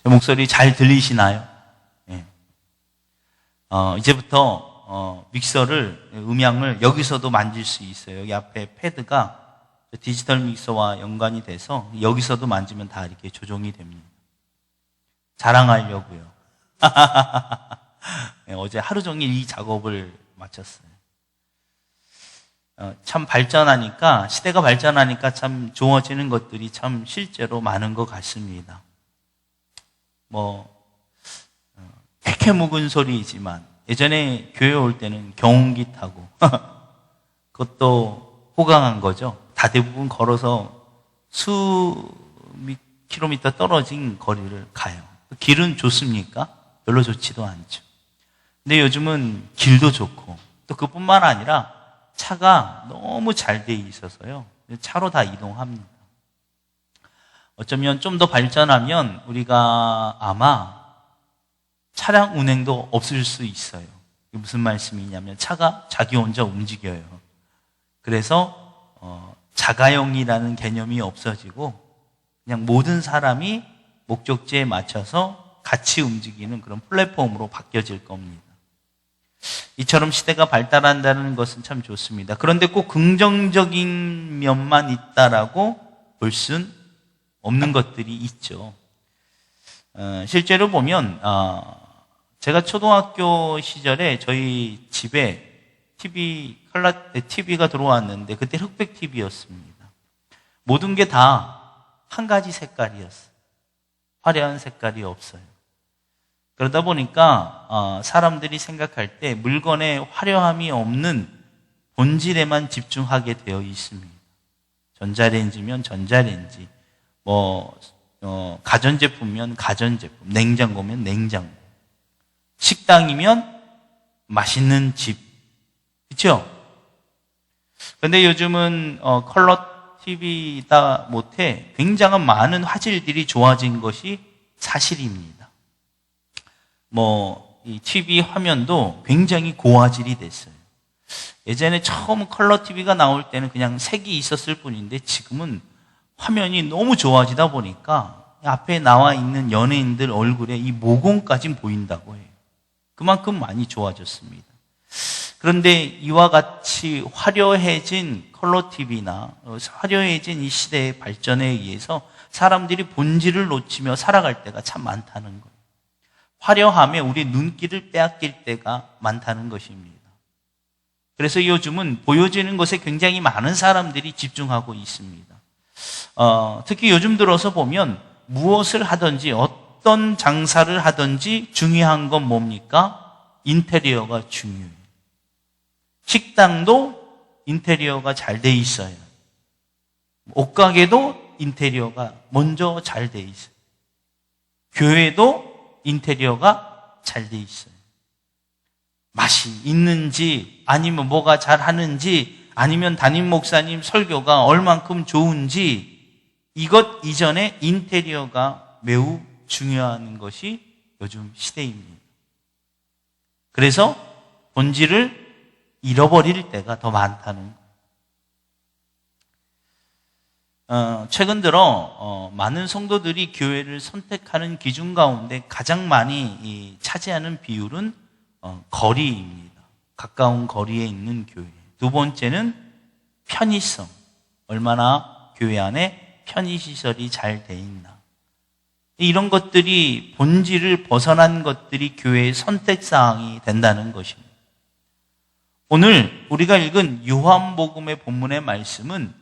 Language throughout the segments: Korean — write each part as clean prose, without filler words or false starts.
제 목소리 잘 들리시나요? 예. 이제부터 믹서를, 음향을 여기서도 만질 수 있어요. 여기 앞에 패드가 디지털 믹서와 연관이 돼서 여기서도 만지면 다 이렇게 조정이 됩니다. 자랑하려고요. 네, 어제 하루 종일 이 작업을 마쳤어요. 참 발전하니까, 시대가 발전하니까 참 좋아지는 것들이 참 실제로 많은 것 같습니다. 백해 묵은 소리이지만 예전에 교회 올 때는 경운기 타고 그것도 호강한 거죠. 다 대부분 걸어서 수 킬로미터 떨어진 거리를 가요. 길은 좋습니까? 별로 좋지도 않죠. 근데 요즘은 길도 좋고 또 그뿐만 아니라 차가 너무 잘 돼 있어서요. 차로 다 이동합니다. 어쩌면 좀 더 발전하면 우리가 아마 차량 운행도 없을 수 있어요. 이게 무슨 말씀이냐면 차가 자기 혼자 움직여요. 그래서 자가용이라는 개념이 없어지고 그냥 모든 사람이 목적지에 맞춰서 같이 움직이는 그런 플랫폼으로 바뀌어질 겁니다. 이처럼 시대가 발달한다는 것은 참 좋습니다. 그런데 꼭 긍정적인 면만 있다라고 볼 수는 없는 것들이 있죠. 실제로 보면 제가 초등학교 시절에 저희 집에 TV가 들어왔는데 그때 흑백 TV였습니다. 모든 게 다 한 가지 색깔이었어요. 화려한 색깔이 없어요. 그러다 보니까 사람들이 생각할 때 물건에 화려함이 없는 본질에만 집중하게 되어 있습니다. 전자레인지면 전자레인지, 가전제품이면 가전제품, 냉장고면 냉장고, 식당이면 맛있는 집, 그렇죠? 그런데 요즘은 컬러 TV다 못해 굉장한 많은 화질들이 좋아진 것이 사실입니다. 이 TV 화면도 굉장히 고화질이 됐어요. 예전에 처음 컬러 TV가 나올 때는 그냥 색이 있었을 뿐인데 지금은 화면이 너무 좋아지다 보니까 앞에 나와 있는 연예인들 얼굴에 이 모공까지 보인다고 해요. 그만큼 많이 좋아졌습니다. 그런데 이와 같이 화려해진 컬러 TV나 화려해진 이 시대의 발전에 의해서 사람들이 본질을 놓치며 살아갈 때가 참 많다는 거예요. 화려함에 우리 눈길을 빼앗길 때가 많다는 것입니다. 그래서 요즘은 보여지는 것에 굉장히 많은 사람들이 집중하고 있습니다. 특히 요즘 들어서 보면 무엇을 하든지 어떤 장사를 하든지 중요한 건 뭡니까? 인테리어가 중요해요. 식당도 인테리어가 잘 돼 있어요. 옷가게도 인테리어가 먼저 잘 돼 있어요. 교회도 인테리어가 잘 돼 있어요. 맛이 있는지 아니면 뭐가 잘 하는지 아니면 담임 목사님 설교가 얼만큼 좋은지 이것 이전에 인테리어가 매우 중요한 것이 요즘 시대입니다. 그래서 본질을 잃어버릴 때가 더 많다는 거예요. 최근 들어 많은 성도들이 교회를 선택하는 기준 가운데 가장 많이 차지하는 비율은 거리입니다. 가까운 거리에 있는 교회. 두 번째는 편의성. 얼마나 교회 안에 편의시설이 잘 돼 있나. 이런 것들이 본질을 벗어난 것들이 교회의 선택사항이 된다는 것입니다. 오늘 우리가 읽은 요한복음의 본문의 말씀은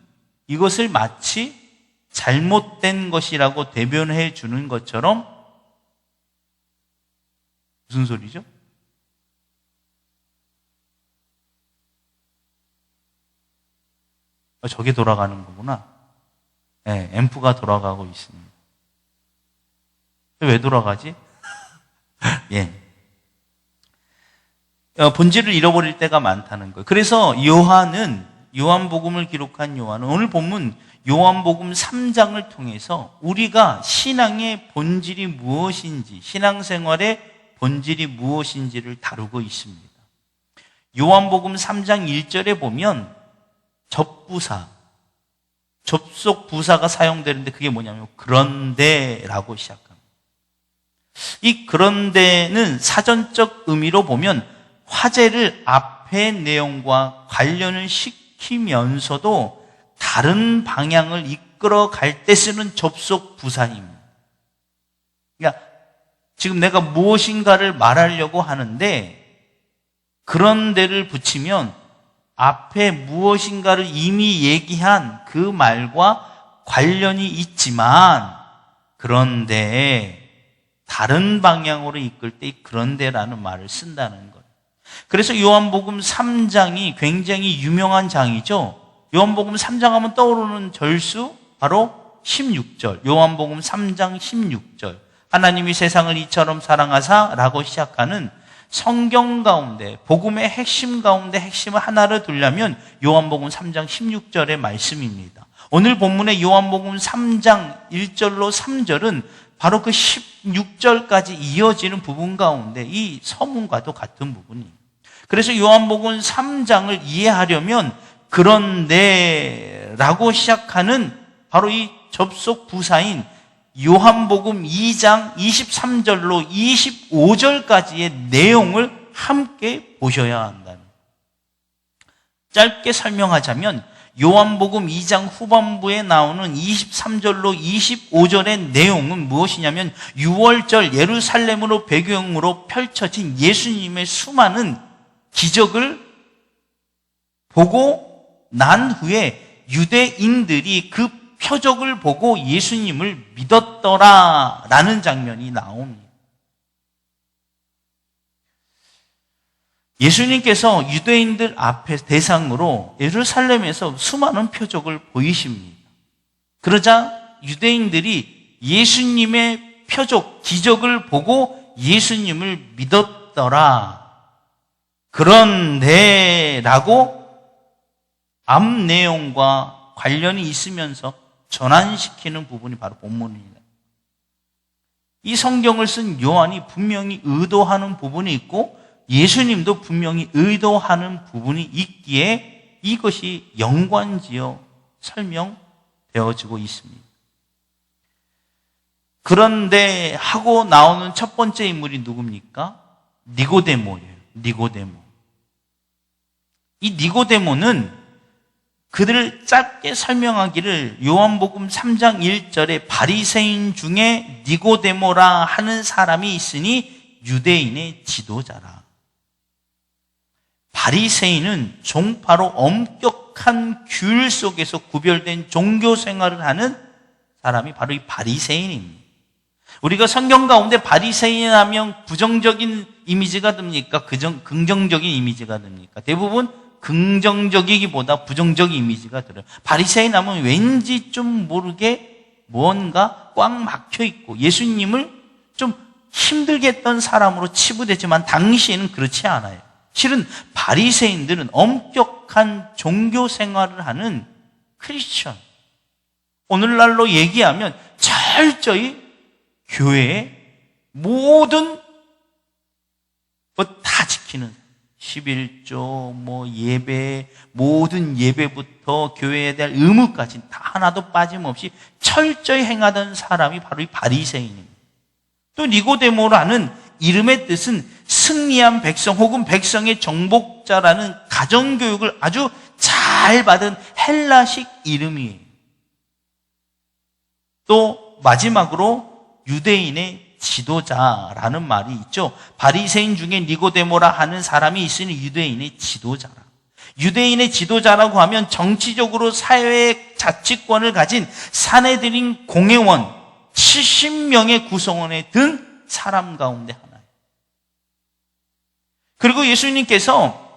이것을 마치 잘못된 것이라고 대변해 주는 것처럼 무슨 소리죠? 저게 돌아가는 거구나. 네, 앰프가 돌아가고 있습니다. 왜 돌아가지? 예. 본질을 잃어버릴 때가 많다는 거예요. 그래서 요한복음을 기록한 요한은 오늘 본문 요한복음 3장을 통해서 우리가 신앙의 본질이 무엇인지, 신앙생활의 본질이 무엇인지를 다루고 있습니다. 요한복음 3장 1절에 보면 접속 부사가 사용되는데 그게 뭐냐면 그런데라고 시작합니다. 이 그런데는 사전적 의미로 보면 화제를 앞의 내용과 관련을 시키면서도 다른 방향을 이끌어 갈 때 쓰는 접속 부사입니다. 그러니까 지금 내가 무엇인가를 말하려고 하는데 그런 데를 붙이면 앞에 무엇인가를 이미 얘기한 그 말과 관련이 있지만 그런데 다른 방향으로 이끌 때 그런데라는 말을 쓴다는 거예요. 그래서 요한복음 3장이 굉장히 유명한 장이죠. 요한복음 3장 하면 떠오르는 절수 바로 16절. 요한복음 3장 16절. 하나님이 세상을 이처럼 사랑하사 라고 시작하는 성경 가운데 복음의 핵심 가운데 핵심을 하나를 두려면 요한복음 3장 16절의 말씀입니다. 오늘 본문의 요한복음 3장 1절로 3절은 바로 그 16절까지 이어지는 부분 가운데 이 서문과도 같은 부분이에요. 그래서 요한복음 3장을 이해하려면 그런데라고 시작하는 바로 이 접속 부사인 요한복음 2장 23절로 25절까지의 내용을 함께 보셔야 한다는. 짧게 설명하자면 요한복음 2장 후반부에 나오는 23절로 25절의 내용은 무엇이냐면 6월절 예루살렘으로 배경으로 펼쳐진 예수님의 수많은 기적을 보고 난 후에 유대인들이 그 표적을 보고 예수님을 믿었더라라는 장면이 나옵니다. 예수님께서 유대인들 앞에 대상으로 예루살렘에서 수많은 표적을 보이십니다. 그러자 유대인들이 예수님의 표적, 기적을 보고 예수님을 믿었더라. 그런데라고 앞 내용과 관련이 있으면서 전환시키는 부분이 바로 본문입니다. 이 성경을 쓴 요한이 분명히 의도하는 부분이 있고 예수님도 분명히 의도하는 부분이 있기에 이것이 연관지어 설명되어지고 있습니다. 그런데 하고 나오는 첫 번째 인물이 누굽니까? 니고데모예요. 니고데모. 이 니고데모는 그들을 짧게 설명하기를 요한복음 3장 1절에 바리새인 중에 니고데모라 하는 사람이 있으니 유대인의 지도자라. 바리새인은 종파로 엄격한 규율 속에서 구별된 종교 생활을 하는 사람이 바로 이 바리새인입니다. 우리가 성경 가운데 바리새인 하면 부정적인 이미지가 듭니까? 긍정적인 이미지가 듭니까? 대부분 긍정적이기보다 부정적 이미지가 들어요. 바리새인 하면 왠지 좀 모르게 뭔가 꽉 막혀 있고 예수님을 좀 힘들게 했던 사람으로 치부되지만 당시에는 그렇지 않아요. 실은 바리새인들은 엄격한 종교 생활을 하는 크리스천. 오늘날로 얘기하면 철저히 교회의 모든 것 다 지키는 11조, 예배, 모든 예배부터 교회에 대한 의무까지 다 하나도 빠짐없이 철저히 행하던 사람이 바로 이 바리새인입니다. 또 니고데모라는 이름의 뜻은 승리한 백성 혹은 백성의 정복자라는 가정교육을 아주 잘 받은 헬라식 이름이에요. 또 마지막으로 유대인의 지도자라는 말이 있죠. 바리새인 중에 니고데모라 하는 사람이 있으니 유대인의 지도자라. 유대인의 지도자라고 하면 정치적으로 사회의 자치권을 가진 사내들인 공회원 70명의 구성원에 든 사람 가운데 하나예요. 그리고 예수님께서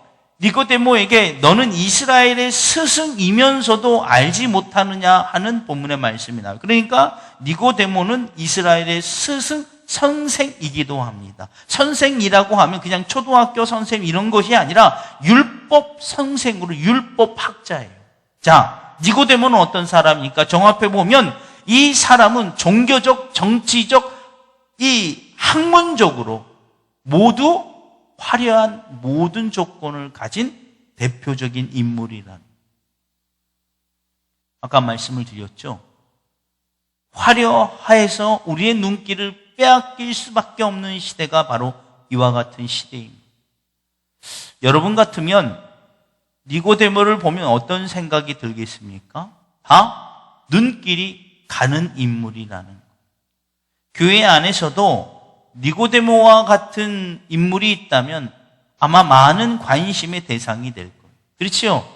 니고데모에게 너는 이스라엘의 스승이면서도 알지 못하느냐 하는 본문의 말씀이 나와요. 그러니까 니고데모는 이스라엘의 스승 선생이기도 합니다. 선생이라고 하면 그냥 초등학교 선생 이런 것이 아니라 율법 선생으로 율법학자예요. 자, 니고데모는 어떤 사람입니까? 정확해 보면 이 사람은 종교적, 정치적, 이 학문적으로 모두 화려한 모든 조건을 가진 대표적인 인물이란. 아까 말씀을 드렸죠. 화려해서 우리의 눈길을 빼앗길 수밖에 없는 시대가 바로 이와 같은 시대입니다. 여러분 같으면 니고데모를 보면 어떤 생각이 들겠습니까? 다 눈길이 가는 인물이라는 것. 교회 안에서도 니고데모와 같은 인물이 있다면 아마 많은 관심의 대상이 될 거예요. 그렇죠?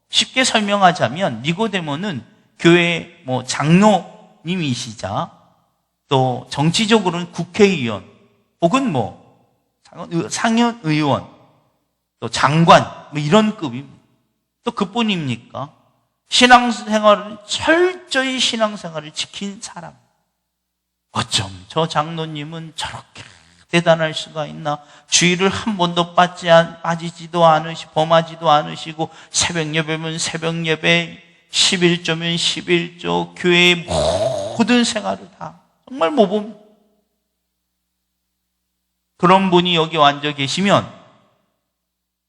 쉽게 설명하자면 니고데모는 교회 장로님이시자 또 정치적으로는 국회의원 혹은 상원의원 또 장관 이런 급입니다. 또 그뿐입니까? 신앙생활을 철저히 신앙생활을 지킨 사람. 어쩜 저 장로님은 저렇게 대단할 수가 있나? 주의를 한 번도 빠지지도 않으시고 범하지도 않으시고 새벽 예배면 새벽 예배, 11조면 11조, 교회의 모든 생활을 다 정말 모범. 그런 분이 여기 앉아 계시면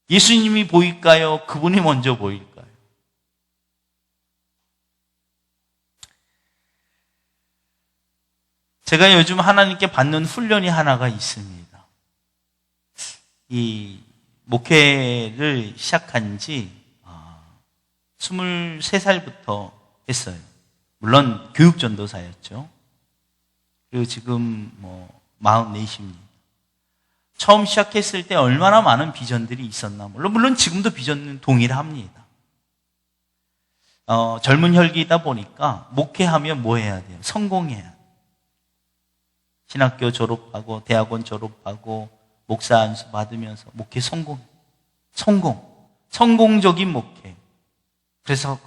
예수님이 보일까요? 그분이 먼저 보일까요? 제가 요즘 하나님께 받는 훈련이 하나가 있습니다. 이 목회를 시작한 지 23살부터 했어요. 물론 교육전도사였죠. 그리고 지금 44입니다. 처음 시작했을 때 얼마나 많은 비전들이 있었나. 물론 지금도 비전은 동일합니다. 젊은 혈기이다 보니까 목회하면 뭐 해야 돼요? 성공해야 돼요. 신학교 졸업하고 대학원 졸업하고 목사 안수 받으면서 목회 성공적인 목회. 그래서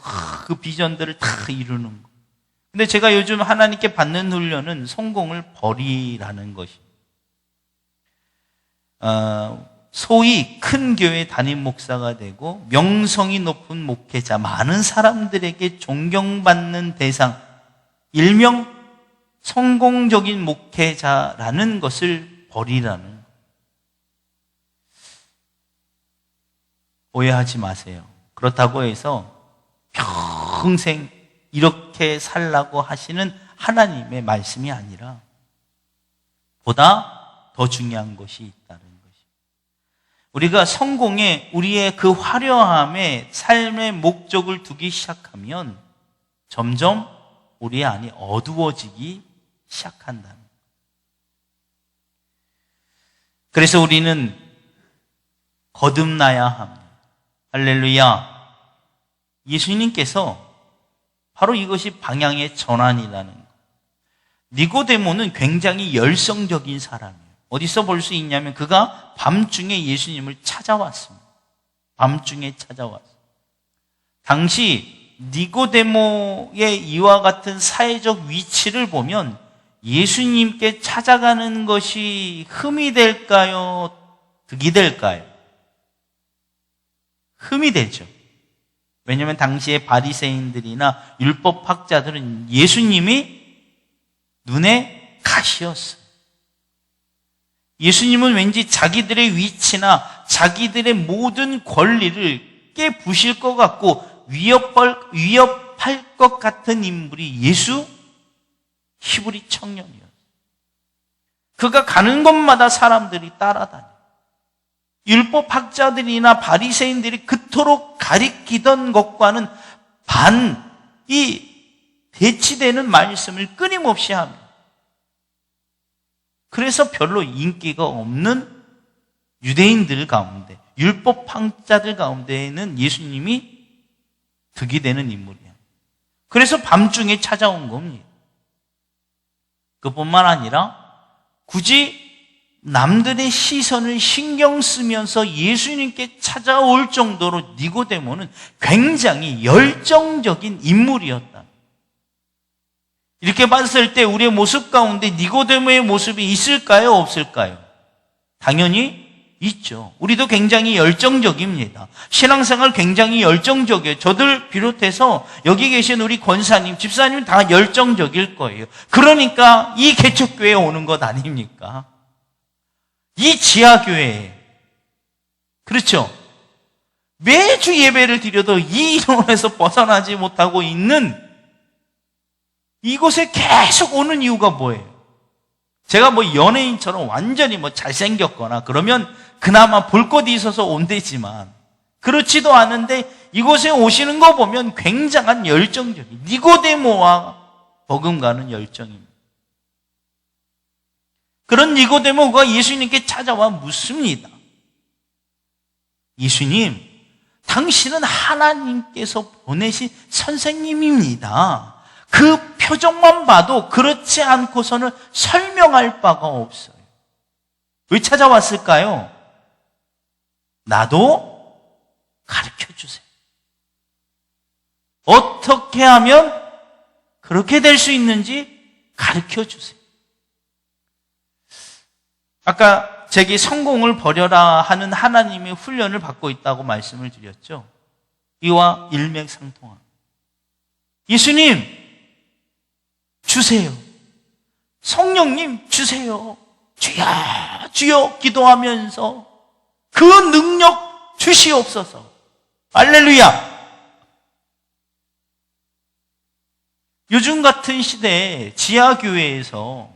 그 비전들을 다 이루는 거. 근데 제가 요즘 하나님께 받는 훈련은 성공을 버리라는 것입니다. 소위 큰 교회 담임 목사가 되고 명성이 높은 목회자, 많은 사람들에게 존경받는 대상, 일명 성공적인 목회자라는 것을 버리라는 것. 오해하지 마세요. 그렇다고 해서 평생 이렇게 살라고 하시는 하나님의 말씀이 아니라 보다 더 중요한 것이 있다는 것입니다. 우리가 성공에 우리의 그 화려함에 삶의 목적을 두기 시작하면 점점 우리 안이 어두워지기 시작한다는 거예요. 그래서 우리는 거듭나야 합니다. 할렐루야. 예수님께서 바로 이것이 방향의 전환이라는 것. 니고데모는 굉장히 열성적인 사람이에요. 어디서 볼 수 있냐면 그가 밤중에 예수님을 찾아왔습니다. 밤중에 찾아왔어요. 당시 니고데모의 이와 같은 사회적 위치를 보면 예수님께 찾아가는 것이 흠이 될까요? 득이 될까요? 흠이 되죠. 왜냐하면 당시의 바리새인들이나 율법학자들은 예수님이 눈에 가시였어요. 예수님은 왠지 자기들의 위치나 자기들의 모든 권리를 깨부실 것 같고 위협할 것 같은 인물이 예수 히브리 청년이었어요. 그가 가는 곳마다 사람들이 따라다녀요. 율법학자들이나 바리새인들이 그토록 가리키던 것과는 반이 대치되는 말씀을 끊임없이 합니다. 그래서 별로 인기가 없는 유대인들 가운데, 율법학자들 가운데에는 예수님이 득이 되는 인물이에요. 그래서 밤중에 찾아온 겁니다. 그뿐만 아니라 굳이 남들의 시선을 신경 쓰면서 예수님께 찾아올 정도로 니고데모는 굉장히 열정적인 인물이었다. 이렇게 봤을 때 우리의 모습 가운데 니고데모의 모습이 있을까요? 없을까요? 당연히 있죠. 우리도 굉장히 열정적입니다. 신앙생활 굉장히 열정적이에요. 저들 비롯해서 여기 계신 우리 권사님, 집사님 다 열정적일 거예요. 그러니까 이 개척교회에 오는 것 아닙니까? 이 지하교회에. 그렇죠? 매주 예배를 드려도 이 이론에서 벗어나지 못하고 있는 이곳에 계속 오는 이유가 뭐예요? 제가 뭐 연예인처럼 완전히 뭐 잘생겼거나 그러면 그나마 볼 것이 있어서 온대지만 그렇지도 않은데 이곳에 오시는 거 보면 굉장한 열정적인 니고데모와 버금가는 열정입니다. 그런 니고데모가 예수님께 찾아와 묻습니다. 예수님, 당신은 하나님께서 보내신 선생님입니다. 그 표정만 봐도 그렇지 않고서는 설명할 바가 없어요. 왜 찾아왔을까요? 나도 가르쳐 주세요. 어떻게 하면 그렇게 될 수 있는지 가르쳐 주세요. 아까 제게 성공을 버려라 하는 하나님의 훈련을 받고 있다고 말씀을 드렸죠. 이와 일맥상통합니다. 예수님 주세요. 성령님 주세요. 주여 주여 기도하면서 그 능력 주시옵소서. 할렐루야. 요즘 같은 시대에 지하교회에서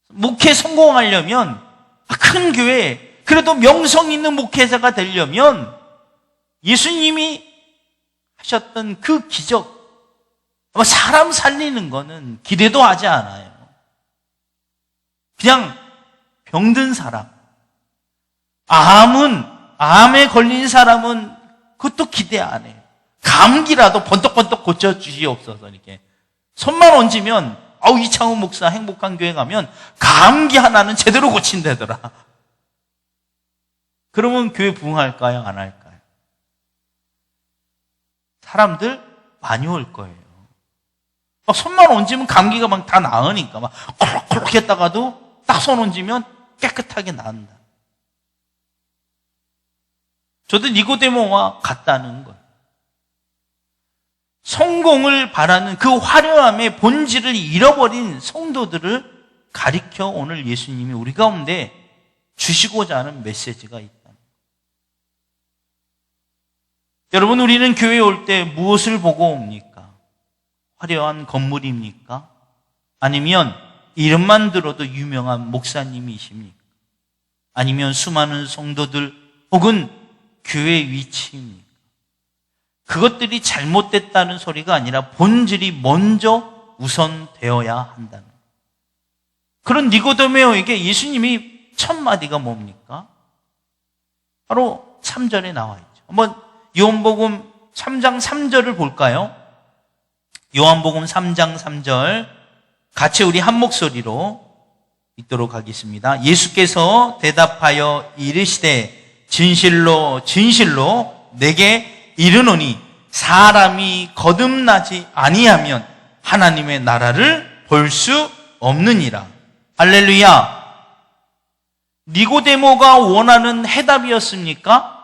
목회 성공하려면 큰 교회, 그래도 명성 있는 목회자가 되려면 예수님이 하셨던 그 기적, 사람 살리는 거는 기대도 하지 않아요. 그냥 병든 사람, 암에 걸린 사람은 그것도 기대 안 해요. 감기라도 번떡번떡 고쳐주시옵소서. 이렇게 손만 얹으면 이창훈 목사 행복한 교회 가면 감기 하나는 제대로 고친다더라. 그러면 교회 부흥할까요? 안 할까요? 사람들 많이 올 거예요. 손만 얹으면 감기가 막 다 나으니까 막 콜록콜록 했다가도 딱 손 얹으면 깨끗하게 나은다. 저도 니고데모와 같다는 거예요. 성공을 바라는 그 화려함의 본질을 잃어버린 성도들을 가리켜 오늘 예수님이 우리 가운데 주시고자 하는 메시지가 있다. 여러분, 우리는 교회에 올 때 무엇을 보고 옵니까? 화려한 건물입니까? 아니면 이름만 들어도 유명한 목사님이십니까? 아니면 수많은 성도들 혹은 교회 위치입니까? 그것들이 잘못됐다는 소리가 아니라 본질이 먼저 우선되어야 한다는 거예요. 그런 니고데모에게 예수님이 첫 마디가 뭡니까? 바로 3절에 나와 있죠. 한번 요한복음 3장 3절을 볼까요? 요한복음 3장 3절 같이 우리 한 목소리로 읽도록 하겠습니다. 예수께서 대답하여 이르시되 진실로 진실로 내게 이르노니 사람이 거듭나지 아니하면 하나님의 나라를 볼 수 없느니라. 할렐루야. 니고데모가 원하는 해답이었습니까?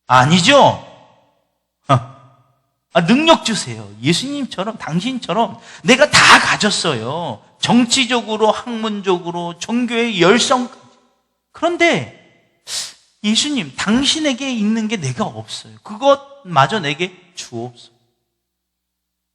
아니죠. 능력 주세요. 예수님처럼 당신처럼 내가 다 가졌어요. 정치적으로, 학문적으로, 종교의 열성까지. 그런데 예수님, 당신에게 있는 게 내가 없어요. 그것마저 내게 주옵소서.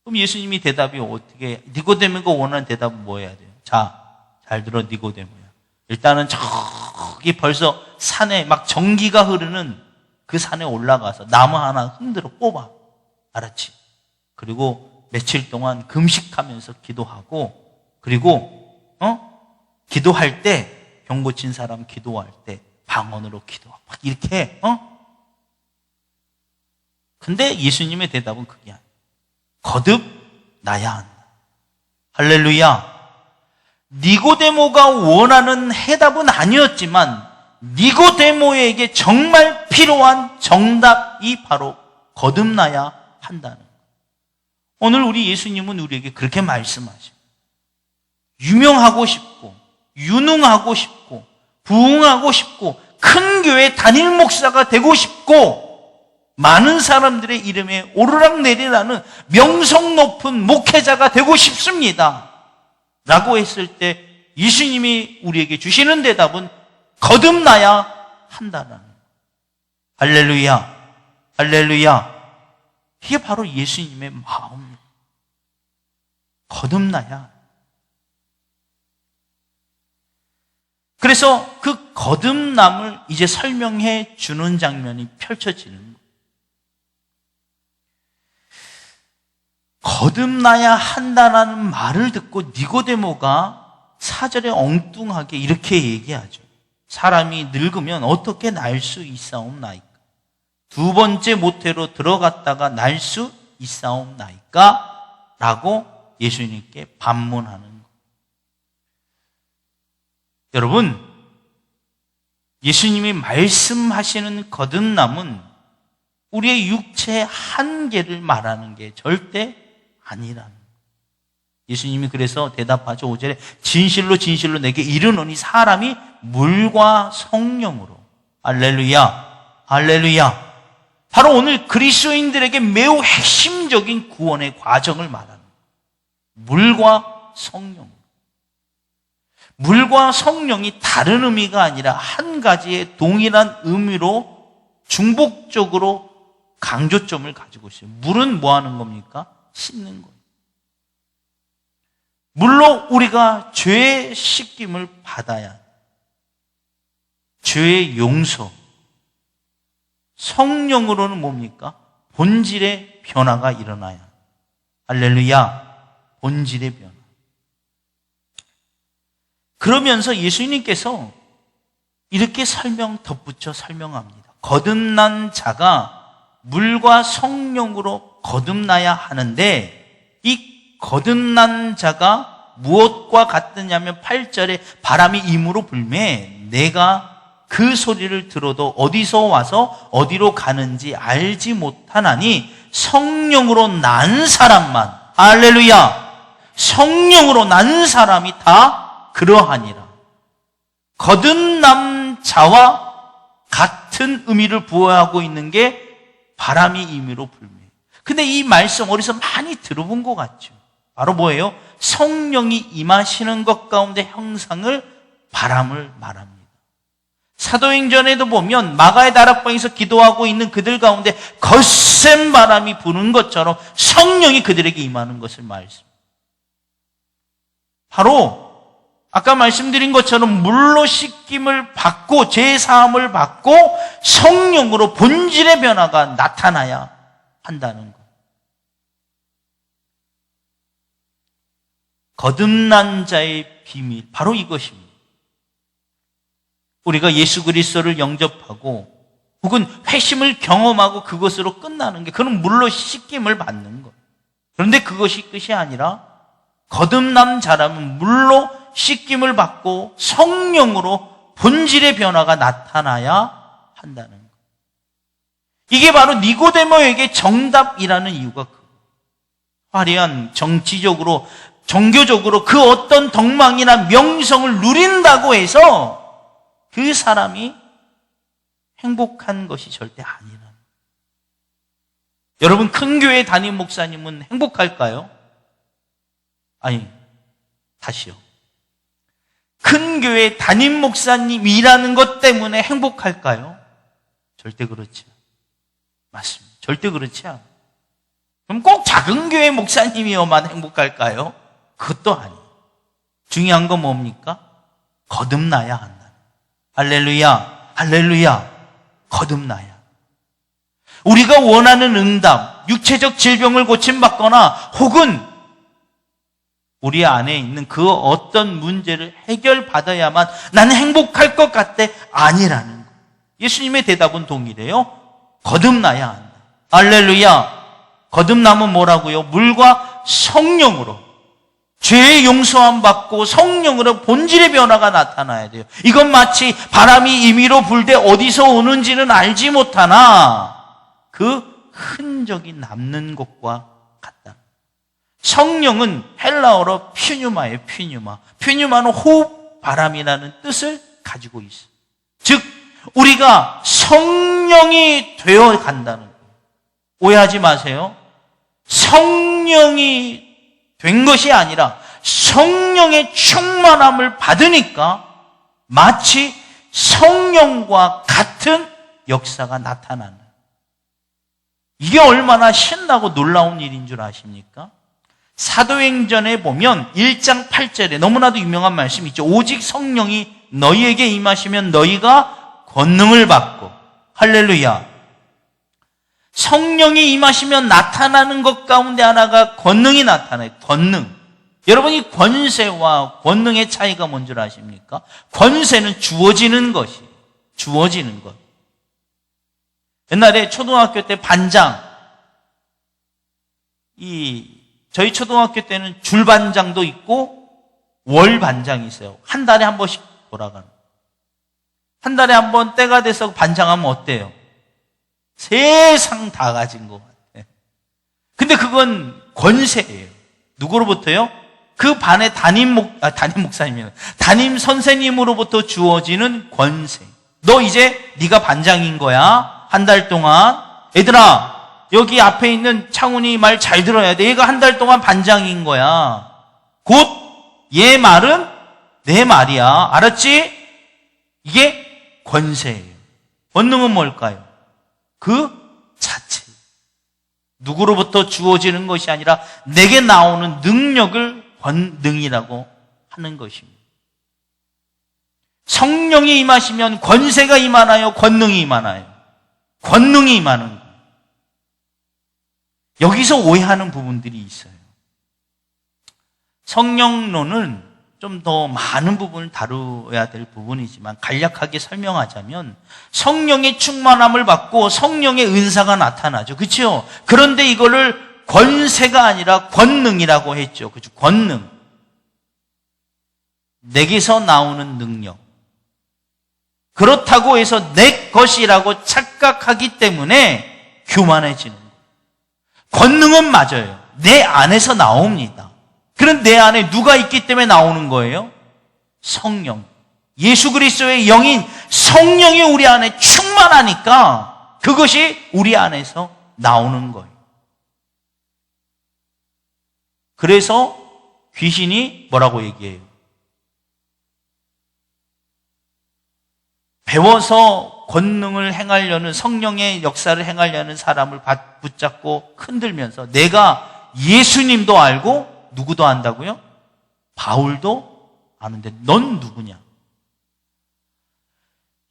그럼 예수님이 대답이 어떻게, 니고데모가 원하는 대답은 뭐 해야 돼요? 자, 잘 들어, 니고데모야. 일단은 저기 벌써 산에 막 전기가 흐르는 그 산에 올라가서 나무 하나 흔들어 뽑아. 알았지? 그리고 며칠 동안 금식하면서 기도하고, 그리고, 기도할 때, 병 고친 사람 기도할 때, 방언으로 기도하고, 막 이렇게, 근데 예수님의 대답은 그게 아니에요. 거듭나야 한다. 할렐루야. 니고데모가 원하는 해답은 아니었지만, 니고데모에게 정말 필요한 정답이 바로 거듭나야 한다는 거예요. 오늘 우리 예수님은 우리에게 그렇게 말씀하셔요. 유명하고 싶고, 유능하고 싶고, 부흥하고 싶고, 큰 교회 담임 목사가 되고 싶고, 많은 사람들의 이름에 오르락내리라는 명성 높은 목회자가 되고 싶습니다. 라고 했을 때 예수님이 우리에게 주시는 대답은 거듭나야 한다는 거예요. 할렐루야. 할렐루야. 이게 바로 예수님의 마음입니다. 거듭나야. 그래서 그 거듭남을 이제 설명해 주는 장면이 펼쳐지는 거예요. 거듭나야 한다는 말을 듣고 니고데모가 4절에 엉뚱하게 이렇게 얘기하죠. 사람이 늙으면 어떻게 날 수 있사옵나이까? 두 번째 모태로 들어갔다가 날 수 있사옵나이까? 라고 예수님께 반문하는 거예요. 여러분, 예수님이 말씀하시는 거듭남은 우리의 육체의 한계를 말하는 게 절대 아니라는 거예요. 예수님이 그래서 대답하죠. 5절에 진실로 진실로 내게 이르노니 사람이 물과 성령으로, 할렐루야, 할렐루야. 바로 오늘 그리스도인들에게 매우 핵심적인 구원의 과정을 말하는 거예요. 물과 성령. 물과 성령이 다른 의미가 아니라 한 가지의 동일한 의미로 중복적으로 강조점을 가지고 있어요. 물은 뭐 하는 겁니까? 씻는 거예요. 물로 우리가 죄의 씻김을 받아야 죄의 용서. 성령으로는 뭡니까? 본질의 변화가 일어나야. 할렐루야. 본질의 변화. 그러면서 예수님께서 이렇게 덧붙여 설명합니다. 거듭난 자가 물과 성령으로 거듭나야 하는데 이 거듭난 자가 무엇과 같느냐면 8절에 바람이 임으로 불매 내가 그 소리를 들어도 어디서 와서 어디로 가는지 알지 못하나니 성령으로 난 사람만, 할렐루야, 성령으로 난 사람이 다 그러하니라. 거듭난 자와 같은 의미를 부여하고 있는 게 바람이 임의로 불매. 근데 이 말씀 어디서 많이 들어본 것 같죠? 바로 뭐예요? 성령이 임하시는 것 가운데 형상을 바람을 말합니다. 사도행전에도 보면 마가의 다락방에서 기도하고 있는 그들 가운데 거센 바람이 부는 것처럼 성령이 그들에게 임하는 것을 말씀. 바로 아까 말씀드린 것처럼 물로 씻김을 받고 제사함을 받고 성령으로 본질의 변화가 나타나야 한다는 것. 거듭난 자의 비밀, 바로 이것입니다. 우리가 예수 그리스도를 영접하고 혹은 회심을 경험하고 그것으로 끝나는 게 그런 물로 씻김을 받는 것. 그런데 그것이 끝이 아니라 거듭난 자라면 물로 씻김을 받고 성령으로 본질의 변화가 나타나야 한다는 것. 이게 바로 니고데모에게 정답이라는 이유가 화려한 정치적으로 종교적으로 그 어떤 덕망이나 명성을 누린다고 해서 그 사람이 행복한 것이 절대 아니라는. 여러분, 큰 교회 담임 목사님은 행복할까요? 아니, 다시요. 큰 교회 담임 목사님이라는 것 때문에 행복할까요? 절대 그렇지 않아요. 맞습니다. 절대 그렇지 않아요. 그럼 꼭 작은 교회 목사님이어만 행복할까요? 그것도 아니에요. 중요한 건 뭡니까? 거듭나야 한다. 할렐루야, 할렐루야, 거듭나야. 우리가 원하는 응답, 육체적 질병을 고침받거나 혹은 우리 안에 있는 그 어떤 문제를 해결받아야만 나는 행복할 것 같아 아니라는 거. 예수님의 대답은 동일해요. 거듭나야 한다. 할렐루야. 거듭남은 뭐라고요? 물과 성령으로 죄의 용서함 받고 성령으로 본질의 변화가 나타나야 돼요. 이건 마치 바람이 임의로 불 때 어디서 오는지는 알지 못하나 그 흔적이 남는 것과 같다. 성령은 헬라어로 퓨뉴마예요. 퓨뉴마. 퓨뉴마는 호흡, 바람이라는 뜻을 가지고 있어요. 즉 우리가 성령이 되어 간다는 거예요. 오해하지 마세요. 성령이 된 것이 아니라 성령의 충만함을 받으니까 마치 성령과 같은 역사가 나타나는. 이게 얼마나 신나고 놀라운 일인 줄 아십니까? 사도행전에 보면 1장 8절에 너무나도 유명한 말씀이 있죠. 오직 성령이 너희에게 임하시면 너희가 권능을 받고, 할렐루야. 성령이 임하시면 나타나는 것 가운데 하나가 권능이 나타나요. 권능. 여러분, 이 권세와 권능의 차이가 뭔 줄 아십니까? 권세는 주어지는 것이에요. 주어지는 것. 옛날에 초등학교 때 반장, 저희 초등학교 때는 줄반장도 있고 월반장이 있어요. 한 달에 한 번씩 돌아가는. 한 달에 한 번 때가 돼서 반장하면 어때요? 세상 다 가진 것 같아요. 근데 그건 권세예요. 누구로부터요? 그 반의 담임 선생님으로부터 주어지는 권세. 너 이제 네가 반장인 거야. 한 달 동안. 얘들아, 여기 앞에 있는 창훈이 말 잘 들어야 돼. 얘가 한 달 동안 반장인 거야. 곧 얘 말은 내 말이야. 알았지? 이게 권세예요. 권능은 뭘까요? 그 자체. 누구로부터 주어지는 것이 아니라 내게 나오는 능력을 권능이라고 하는 것입니다. 성령이 임하시면 권세가 임하나요? 권능이 임하나요? 권능이 임하는 거예요. 여기서 오해하는 부분들이 있어요. 성령론은 좀 더 많은 부분을 다루어야 될 부분이지만 간략하게 설명하자면 성령의 충만함을 받고 성령의 은사가 나타나죠. 그렇죠? 그런데 이거를 권세가 아니라 권능이라고 했죠. 그렇죠? 권능. 내게서 나오는 능력. 그렇다고 해서 내 것이라고 착각하기 때문에 교만해지는 거예요. 권능은 맞아요. 내 안에서 나옵니다. 그런 내 안에 누가 있기 때문에 나오는 거예요? 성령. 예수 그리스도의 영인 성령이 우리 안에 충만하니까 그것이 우리 안에서 나오는 거예요. 그래서 귀신이 뭐라고 얘기해요? 배워서 권능을 행하려는, 성령의 역사를 행하려는 사람을 붙잡고 흔들면서 내가 예수님도 알고 누구도 안다고요? 바울도 아는데 넌 누구냐?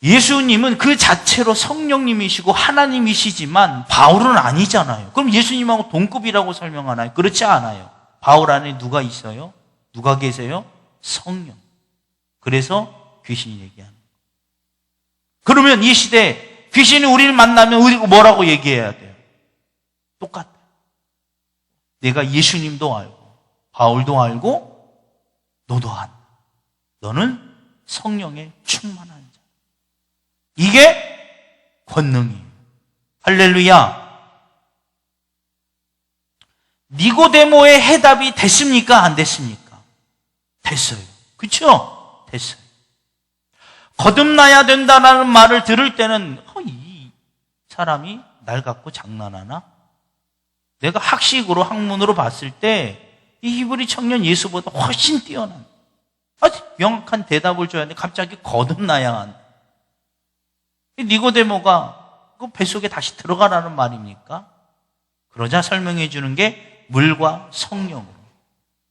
예수님은 그 자체로 성령님이시고 하나님이시지만 바울은 아니잖아요. 그럼 예수님하고 동급이라고 설명하나요? 그렇지 않아요. 바울 안에 누가 있어요? 누가 계세요? 성령. 그래서 귀신이 얘기하는 거예요. 그러면 이 시대에 귀신이 우리를 만나면 우리가 뭐라고 얘기해야 돼요? 똑같아요. 내가 예수님도 알고 바울도 알고 너도 안다. 너는 성령에 충만한 자. 이게 권능이에요. 할렐루야. 니고데모의 해답이 됐습니까? 안 됐습니까? 됐어요. 그렇죠? 됐어요. 거듭나야 된다는 말을 들을 때는 이 사람이 날 갖고 장난하나? 내가 학문으로 봤을 때 이 히브리 청년 예수보다 훨씬 뛰어난 아주 명확한 대답을 줘야 하는데 갑자기 거듭나야 한다. 니고데모가 그 뱃속에 다시 들어가라는 말입니까? 그러자 설명해 주는 게 물과 성령으로.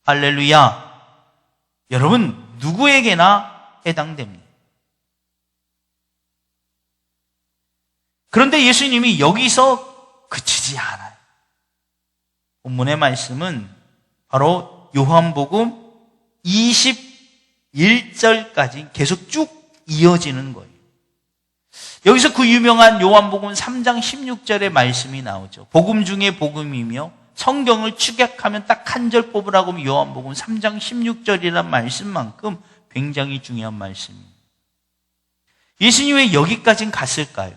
할렐루야. 여러분 누구에게나 해당됩니다. 그런데 예수님이 여기서 그치지 않아요. 본문의 말씀은 바로 요한복음 21절까지 계속 쭉 이어지는 거예요. 여기서 그 유명한 요한복음 3장 16절의 말씀이 나오죠. 복음 중에 복음이며 성경을 축약하면 딱 한 절 뽑으라고 하면 요한복음 3장 16절이란 말씀만큼 굉장히 중요한 말씀입니다. 예수님이 왜 여기까지 갔을까요?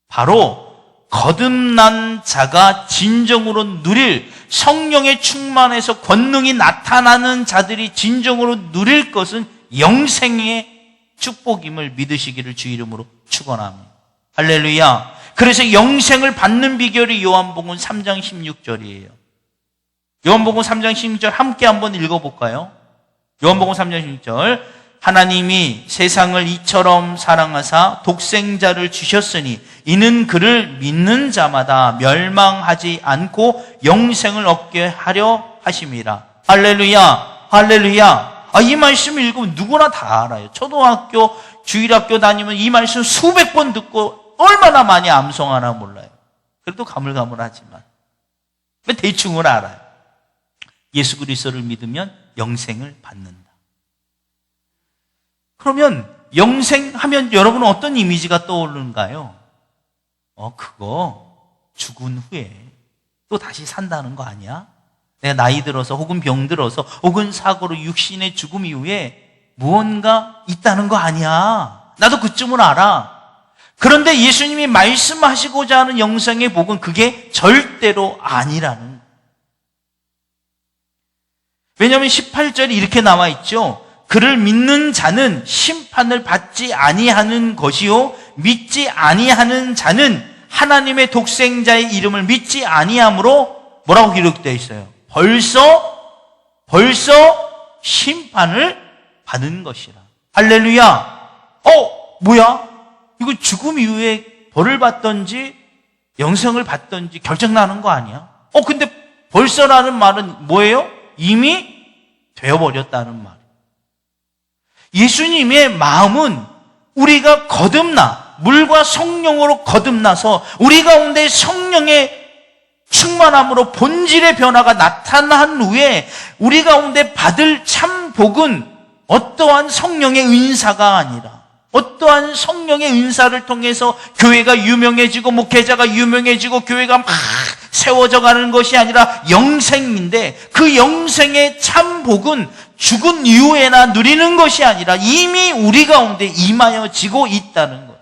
바로 거듭난 자가 진정으로 누릴 성령의 충만해서 권능이 나타나는 자들이 진정으로 누릴 것은 영생의 축복임을 믿으시기를 주 이름으로 축원합니다. 할렐루야. 그래서 영생을 받는 비결이 요한복음 3장 16절이에요. 요한복음 3장 16절 함께 한번 읽어볼까요? 요한복음 3장 16절. 하나님이 세상을 이처럼 사랑하사 독생자를 주셨으니 이는 그를 믿는 자마다 멸망하지 않고 영생을 얻게 하려 하심이라. 할렐루야, 할렐루야. 이 말씀 읽으면 누구나 다 알아요. 초등학교, 주일학교 다니면 이 말씀 수백 번 듣고 얼마나 많이 암송하나 몰라요. 그래도 가물가물하지만 대충은 알아요. 예수 그리스도를 믿으면 영생을 받는다. 그러면 영생하면 여러분은 어떤 이미지가 떠오르는가요? 그거 죽은 후에 또 다시 산다는 거 아니야? 내가 나이 들어서 혹은 병 들어서 혹은 사고로 육신의 죽음 이후에 무언가 있다는 거 아니야. 나도 그쯤은 알아. 그런데 예수님이 말씀하시고자 하는 영생의 복은 그게 절대로 아니라는 거예요. 왜냐하면 18절이 이렇게 나와 있죠. 그를 믿는 자는 심판을 받지 아니하는 것이요 믿지 아니하는 자는 하나님의 독생자의 이름을 믿지 아니함으로 뭐라고 기록되어 있어요? 벌써 심판을 받은 것이라. 할렐루야. 뭐야? 이거 죽음 이후에 벌을 받던지 영생을 받던지 결정나는 거 아니야? 근데 벌써라는 말은 뭐예요? 이미 되어버렸다는 말. 예수님의 마음은 우리가 거듭나 물과 성령으로 거듭나서 우리 가운데 성령의 충만함으로 본질의 변화가 나타난 후에 우리 가운데 받을 참 복은 어떠한 성령의 은사가 아니라 어떠한 성령의 은사를 통해서 교회가 유명해지고 목회자가 유명해지고 교회가 막 세워져 가는 것이 아니라 영생인데 그 영생의 참 복은 죽은 이후에나 누리는 것이 아니라 이미 우리 가운데 임하여지고 있다는 것.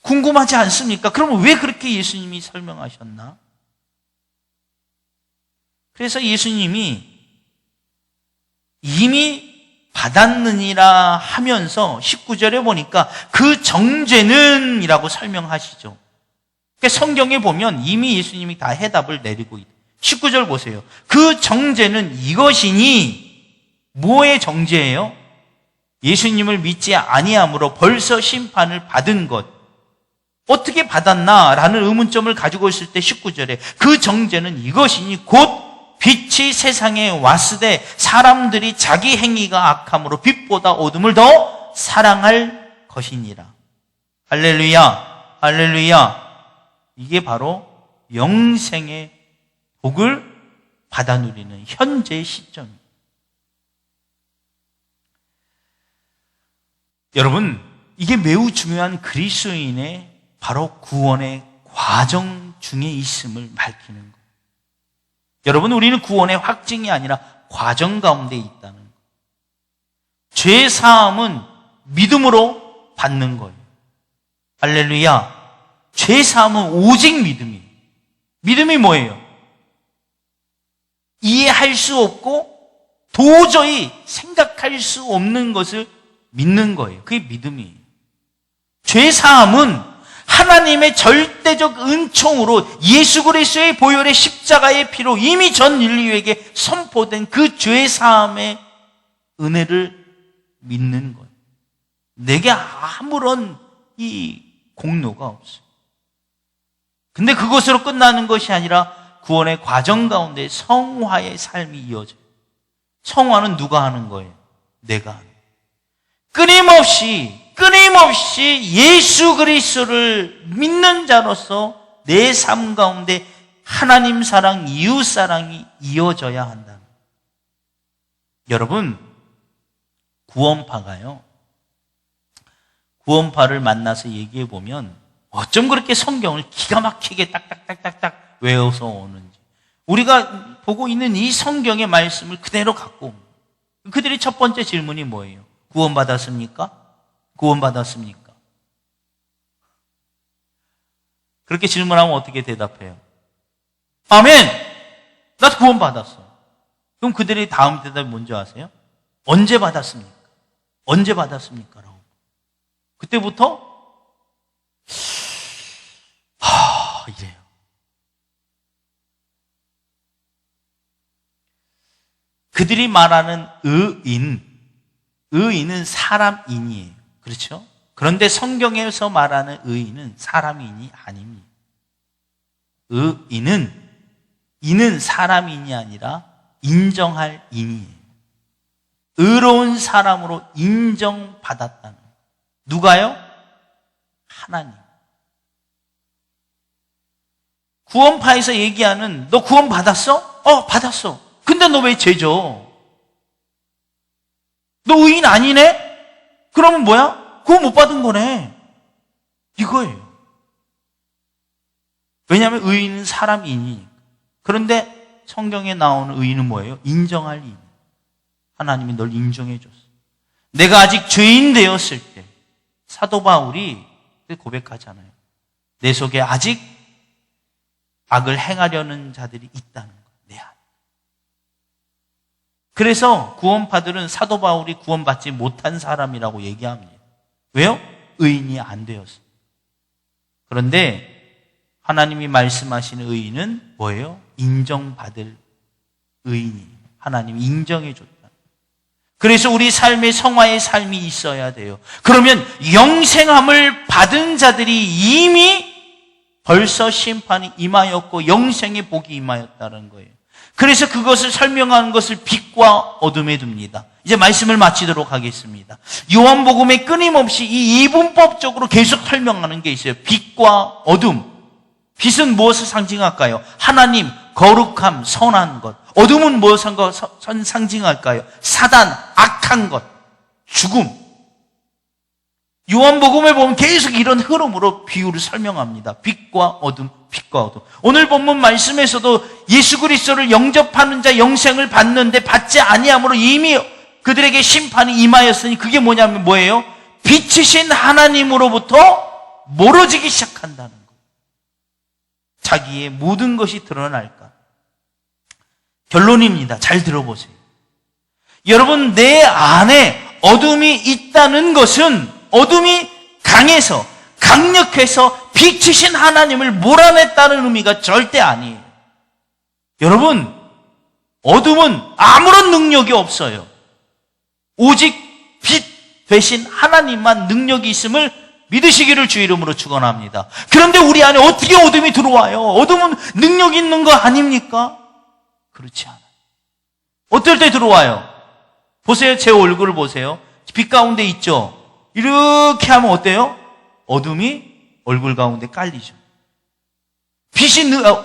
궁금하지 않습니까? 그러면 왜 그렇게 예수님이 설명하셨나? 그래서 예수님이 이미 받았느니라 하면서 19절에 보니까 그 정죄는 이라고 설명하시죠. 그러니까 성경에 보면 이미 예수님이 다 해답을 내리고 있다. 19절 보세요. 그 정죄는 이것이니 뭐의 정죄예요? 예수님을 믿지 아니함으로 벌써 심판을 받은 것. 어떻게 받았나? 라는 의문점을 가지고 있을 때 19절에 그 정죄는 이것이니 곧 빛이 세상에 왔으되 사람들이 자기 행위가 악함으로 빛보다 어둠을 더 사랑할 것이니라. 할렐루야, 할렐루야. 이게 바로 영생의 복을 받아 누리는 현재의 시점입니다. 여러분, 이게 매우 중요한 그리스도인의 바로 구원의 과정 중에 있음을 밝히는 거예요. 여러분, 우리는 구원의 확증이 아니라 과정 가운데 있다는 거예요. 죄 사함은 믿음으로 받는 거예요. 할렐루야. 죄 사함은 오직 믿음이에요. 믿음이 뭐예요? 이해할 수 없고 도저히 생각할 수 없는 것을 믿는 거예요. 그게 믿음이에요. 죄 사함은 하나님의 절대적 은총으로 예수 그리스도의 보혈의 십자가의 피로 이미 전 인류에게 선포된 그 죄 사함의 은혜를 믿는 거예요. 내게 아무런 이 공로가 없어요. 근데 그것으로 끝나는 것이 아니라 구원의 과정 가운데 성화의 삶이 이어져요. 성화는 누가 하는 거예요? 내가 하는 거예요. 끊임없이 예수 그리스도를 믿는 자로서 내 삶 가운데 하나님 사랑, 이웃 사랑이 이어져야 한다. 여러분, 구원파가요. 구원파를 만나서 얘기해 보면 어쩜 그렇게 성경을 기가 막히게 딱딱딱딱딱 외워서 오는지. 우리가 보고 있는 이 성경의 말씀을 그대로 갖고 옵니다. 그들의 첫 번째 질문이 뭐예요? 구원받았습니까? 구원받았습니까? 그렇게 질문하면 어떻게 대답해요? 아멘! 나 구원받았어. 그럼 그들의 다음 대답이 뭔지 아세요? 언제 받았습니까? 언제 받았습니까? 라고. 그때부터 이래요. 그들이 말하는 의인은 사람인이에요. 그렇죠? 그런데 성경에서 말하는 의인은 사람인이 아닙니다. 이는 사람인이 아니라 인정할 인이에요. 의로운 사람으로 인정받았다는 거예요. 누가요? 하나님. 구원파에서 얘기하는 너 구원 받았어? 받았어. 근데 너 왜 죄져? 너 의인 아니네? 그러면 뭐야? 구원 못 받은 거네. 이거예요. 왜냐하면 의인은 사람이니까. 그런데 성경에 나오는 의인은 뭐예요? 인정할 인. 하나님이 널 인정해 줬어. 내가 아직 죄인 되었을 때 사도 바울이 고백하잖아요. 내 속에 아직 악을 행하려는 자들이 있다는 거예요. 내 안에. 그래서 구원파들은 사도 바울이 구원받지 못한 사람이라고 얘기합니다. 왜요? 의인이 안 되었어. 그런데 하나님이 말씀하시는 의인은 뭐예요? 인정받을 의인이. 하나님이 인정해 줬다. 그래서 우리 삶에 성화의 삶이 있어야 돼요. 그러면 영생함을 받은 자들이 이미 벌써 심판이 임하였고 영생의 복이 임하였다는 거예요. 그래서 그것을 설명하는 것을 빛과 어둠에 둡니다. 이제 말씀을 마치도록 하겠습니다. 요한복음에 끊임없이 이 이분법적으로 계속 설명하는 게 있어요. 빛과 어둠. 빛은 무엇을 상징할까요? 하나님, 거룩함, 선한 것. 어둠은 무엇을 상징할까요? 사단, 악한 것, 죽음. 요한복음에 보면 계속 이런 흐름으로 비유를 설명합니다. 빛과 어둠, 빛과 어둠. 오늘 본문 말씀에서도 예수 그리스도를 영접하는 자 영생을 받는데 받지 아니함으로 이미 그들에게 심판이 임하였으니 그게 뭐냐면 뭐예요? 빛이신 하나님으로부터 멀어지기 시작한다는 거예요. 자기의 모든 것이 드러날까? 결론입니다. 잘 들어보세요. 여러분, 내 안에 어둠이 있다는 것은 어둠이 강해서 강력해서 빛이신 하나님을 몰아냈다는 의미가 절대 아니에요. 여러분, 어둠은 아무런 능력이 없어요. 오직 빛 되신 하나님만 능력이 있음을 믿으시기를 주 이름으로 축원합니다. 그런데 우리 안에 어떻게 어둠이 들어와요? 어둠은 능력 있는 거 아닙니까? 그렇지 않아요. 어떨 때 들어와요? 보세요. 제 얼굴을 보세요. 빛 가운데 있죠? 이렇게 하면 어때요? 어둠이 얼굴 가운데 깔리죠.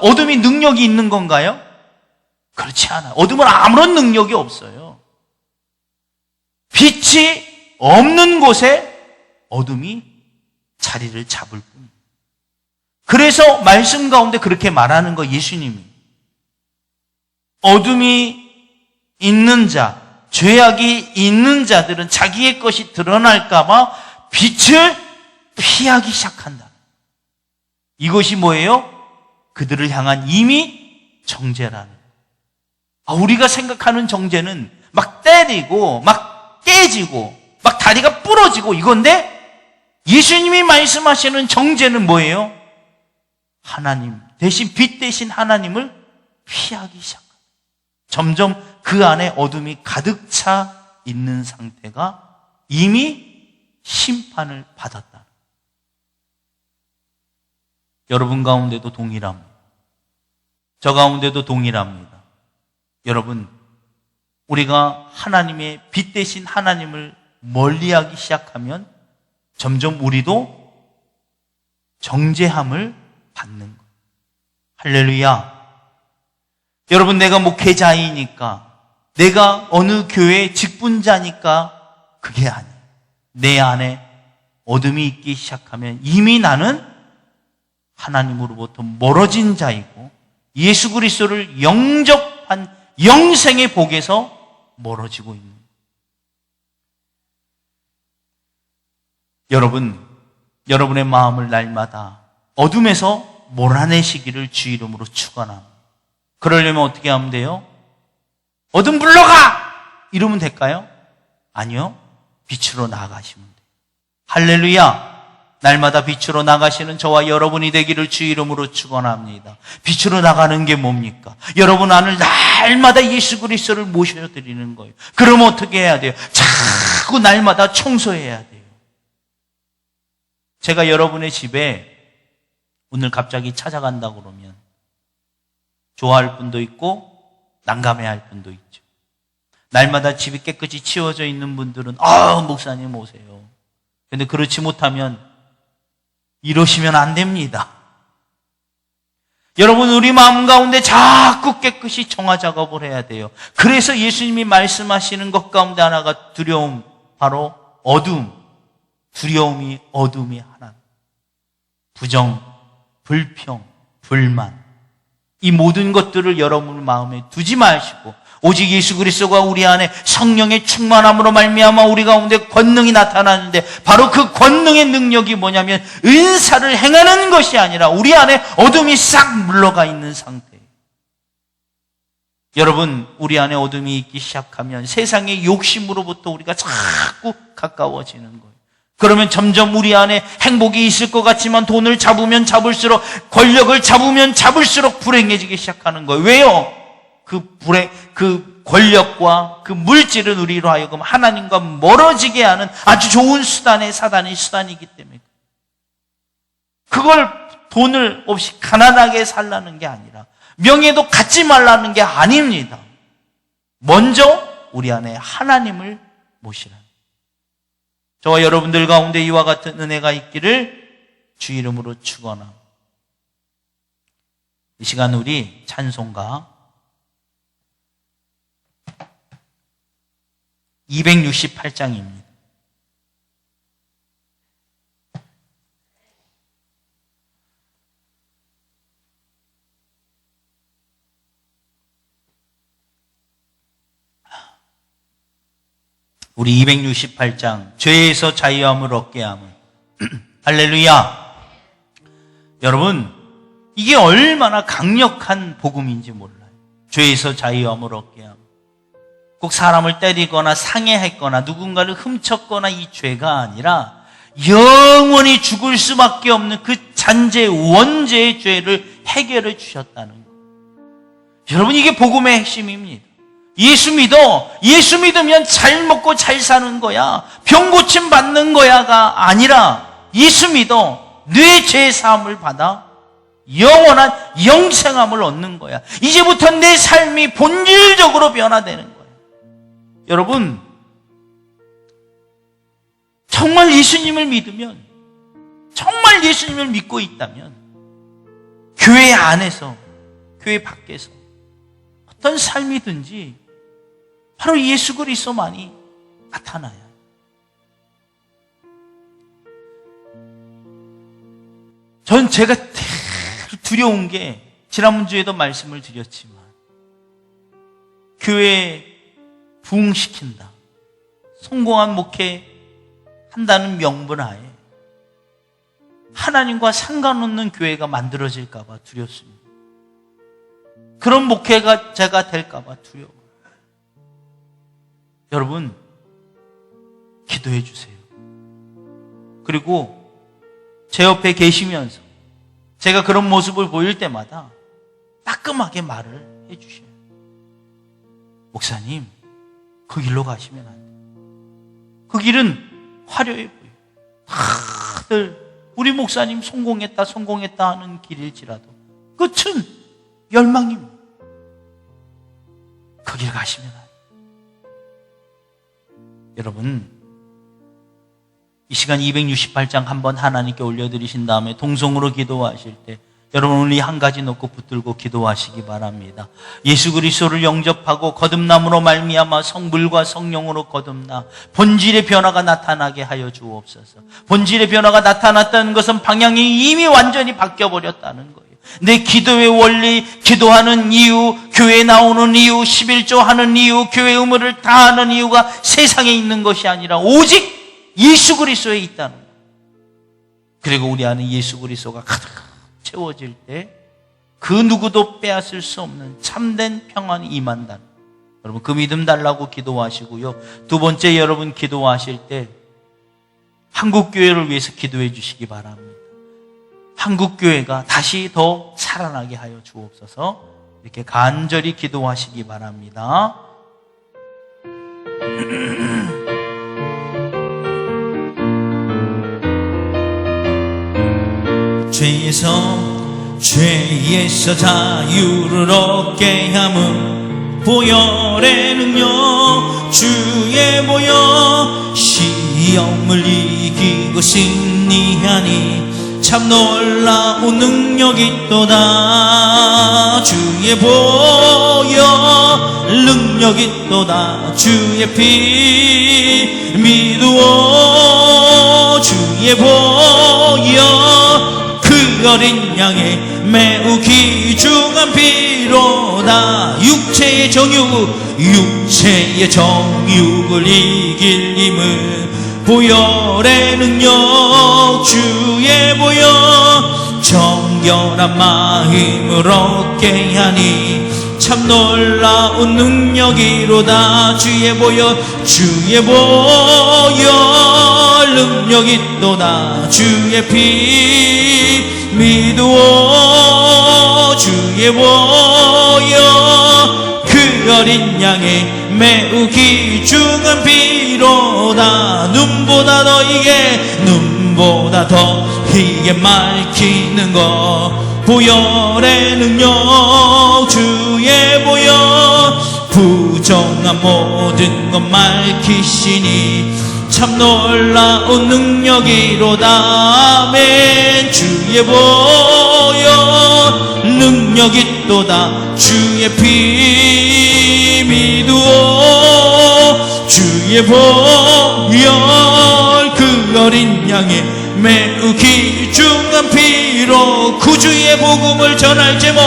어둠이 능력이 있는 건가요? 그렇지 않아요. 어둠은 아무런 능력이 없어요. 빛이 없는 곳에 어둠이 자리를 잡을 뿐이에요. 그래서 말씀 가운데 그렇게 말하는 거 예수님이. 어둠이 있는 자, 죄악이 있는 자들은 자기의 것이 드러날까 봐 빛을 피하기 시작한다. 이것이 뭐예요? 그들을 향한 이미 정죄라는. 우리가 생각하는 정죄는 막 때리고 막 깨지고 막 다리가 부러지고 이건데 예수님이 말씀하시는 정죄는 뭐예요? 하나님 대신 빛 대신 하나님을 피하기 시작합니다. 점점 그 안에 어둠이 가득 차 있는 상태가 이미 심판을 받았다. 여러분 가운데도 동일합니다. 저 가운데도 동일합니다. 여러분, 우리가 하나님의 빛 대신 하나님을 멀리하기 시작하면 점점 우리도 정죄함을 받는 거예요. 할렐루야. 여러분, 내가 목회자이니까, 내가 어느 교회의 직분자니까 그게 아니에요. 내 안에 어둠이 있기 시작하면 이미 나는 하나님으로부터 멀어진 자이고 예수 그리스도를 영접한 영생의 복에서 멀어지고 있는 거예요. 여러분, 여러분의 마음을 날마다 어둠에서 몰아내시기를 주 이름으로 축원합니다. 그러려면 어떻게 하면 돼요? 어둠 물러가! 이러면 될까요? 아니요. 빛으로 나아가시면 돼요. 할렐루야! 날마다 빛으로 나가시는 저와 여러분이 되기를 주 이름으로 축원합니다. 빛으로 나가는 게 뭡니까? 여러분 안을 날마다 예수 그리스도를 모셔드리는 거예요. 그럼 어떻게 해야 돼요? 자꾸 날마다 청소해야 돼요. 제가 여러분의 집에 오늘 갑자기 찾아간다 그러면 좋아할 분도 있고 난감해할 분도 있죠. 날마다 집이 깨끗이 치워져 있는 분들은 목사님 오세요. 근데 그렇지 못하면 이러시면 안 됩니다. 여러분, 우리 마음 가운데 자꾸 깨끗이 정화 작업을 해야 돼요. 그래서 예수님이 말씀하시는 것 가운데 하나가 두려움, 바로 어둠. 두려움이 어둠이 하나. 부정, 불평, 불만. 이 모든 것들을 여러분 마음에 두지 마시고 오직 예수 그리스도가 우리 안에 성령의 충만함으로 말미암아 우리 가운데 권능이 나타나는데, 바로 그 권능의 능력이 뭐냐면 은사를 행하는 것이 아니라 우리 안에 어둠이 싹 물러가 있는 상태예요. 여러분, 우리 안에 어둠이 있기 시작하면 세상의 욕심으로부터 우리가 자꾸 가까워지는 거예요. 그러면 점점 우리 안에 행복이 있을 것 같지만 돈을 잡으면 잡을수록, 권력을 잡으면 잡을수록 불행해지기 시작하는 거예요. 왜요? 그 권력과 그 물질은 우리로 하여금 하나님과 멀어지게 하는 아주 좋은 수단의 사단의 수단이기 때문에, 그걸 돈을 없이 가난하게 살라는 게 아니라 명예도 갖지 말라는 게 아닙니다. 먼저 우리 안에 하나님을 모시라. 저와 여러분들 가운데 이와 같은 은혜가 있기를 주 이름으로 축원합니다. 이 시간 우리 찬송가 268장입니다. 우리 268장, 죄에서 자유함을 얻게 함은 할렐루야. 여러분, 이게 얼마나 강력한 복음인지 몰라요. 죄에서 자유함을 얻게 함. 꼭 사람을 때리거나 상해했거나 누군가를 훔쳤거나 이 죄가 아니라 영원히 죽을 수밖에 없는 그 잔재 원죄의 죄를 해결해 주셨다는 거예요. 여러분, 이게 복음의 핵심입니다. 예수 믿어. 예수 믿으면 잘 먹고 잘 사는 거야, 병 고침 받는 거야가 아니라, 예수 믿어. 뇌 죄 사함을 받아 영원한 영생함을 얻는 거야. 이제부터 내 삶이 본질적으로 변화되는 거야. 여러분, 정말 예수님을 믿으면, 정말 예수님을 믿고 있다면 교회 안에서, 교회 밖에서 어떤 삶이든지 바로 예수 그리스도만이 나타나요. 전 제가 두려운 게, 지난번 주에도 말씀을 드렸지만, 교회에 부흥시킨다, 성공한 목회 한다는 명분 하에 하나님과 상관없는 교회가 만들어질까 봐 두렵습니다. 그런 목회가 제가 될까 봐 두려워요. 여러분, 기도해 주세요. 그리고 제 옆에 계시면서 제가 그런 모습을 보일 때마다 따끔하게 말을 해 주셔요. 목사님, 그 길로 가시면 안 돼요. 그 길은 화려해 보여요. 다들 우리 목사님 성공했다 하는 길일지라도 끝은 멸망입니다. 그 길 가시면 안 돼요. 여러분, 이 시간 268장 한번 하나님께 올려드리신 다음에 동성으로 기도하실 때 여러분, 오늘 이 한 가지 놓고 붙들고 기도하시기 바랍니다. 예수 그리스도를 영접하고 거듭남으로 말미암아 성불과 성령으로 거듭나 본질의 변화가 나타나게 하여 주옵소서. 본질의 변화가 나타났다는 것은 방향이 이미 완전히 바뀌어버렸다는 거예요. 내 기도의 원리, 기도하는 이유, 교회에 나오는 이유, 11조 하는 이유, 교회 의무를 다하는 이유가 세상에 있는 것이 아니라 오직 예수 그리스도에 있다는 거예요. 그리고 우리 안에 예수 그리스도가 가득 채워질 때 그 누구도 빼앗을 수 없는 참된 평안이 임한다는, 여러분 그 믿음 달라고 기도하시고요. 두 번째, 여러분 기도하실 때 한국교회를 위해서 기도해 주시기 바랍니다. 한국교회가 다시 더 살아나게 하여 주옵소서. 이렇게 간절히 기도하시기 바랍니다. 죄에서 자유를 얻게 함은 보혈의 능력 주의 보혈 시험을 이기고 승리하니 참 놀라운 능력이 있도다 주의 보혈 능력이 있도다 주의 피 믿으오 주의 보혈 그 어린 양의 매우 귀중한 피로다 육체의 정욕을 이길 힘은 보혈의 능력 주의 보혈 정결한 마음을 얻게 하니 참 놀라운 능력이로다 주의 보혈 능력이 있도다 주의 피 믿으오 주의 보혈 그 어린 양의 매우 귀중한 피로다 눈보다 더 희게 맑히는 것 보혈의 능력 주의 보혈 부정한 모든 것 밝히시니 참 놀라운 능력이로다 아멘 주의 보혈 능력이 있도다 주의 피 믿으오 주의 보혈 그 어린 양의 매우 귀중한 피로 구주의 복음을 전할 제목